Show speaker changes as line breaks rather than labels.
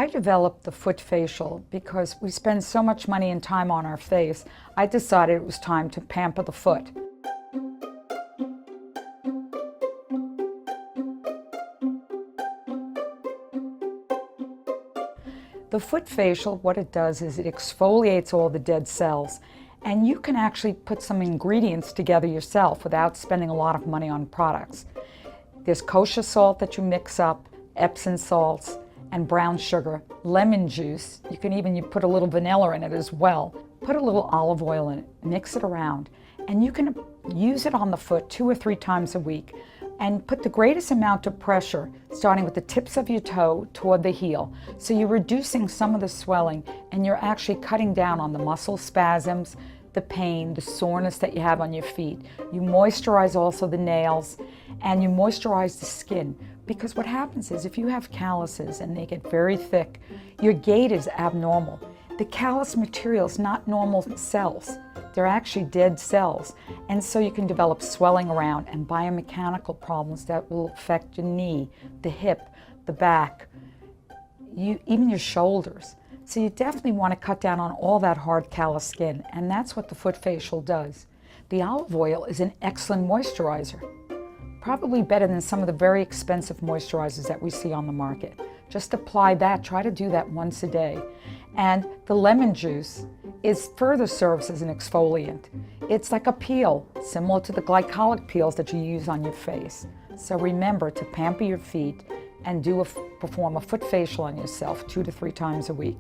I developed the foot facial because we spend so much money and time on our face. I decided it was time to pamper the foot. The foot facial, what it does is it exfoliates all the dead cells, and you can actually put some ingredients together yourself without spending a lot of money on products. There's kosher salt that you mix up, Epsom salts, and brown sugar, lemon juice. You can even put a little vanilla in it as well. Put a little olive oil in it, mix it around, and you can use it on the foot 2 or 3 times a week and put the greatest amount of pressure, starting with the tips of your toe toward the heel. So you're reducing some of the swelling and you're actually cutting down on the muscle spasms, the pain, the soreness that you have on your feet. You moisturize also the nails and you moisturize the skin, because what happens is if you have calluses and they get very thick, your gait is abnormal. The callus material is not normal cells. They're actually dead cells. And so you can develop swelling around and biomechanical problems that will affect your knee, the hip, the back, even your shoulders. So you definitely want to cut down on all that hard callus skin, and that's what the foot facial does. The olive oil is an excellent moisturizer, probably better than some of the very expensive moisturizers that we see on the market. Just apply that, try to do that once a day. And the lemon juice further serves as an exfoliant. It's like a peel, similar to the glycolic peels that you use on your face. So remember to pamper your feet and perform a foot facial on yourself 2 to 3 times a week.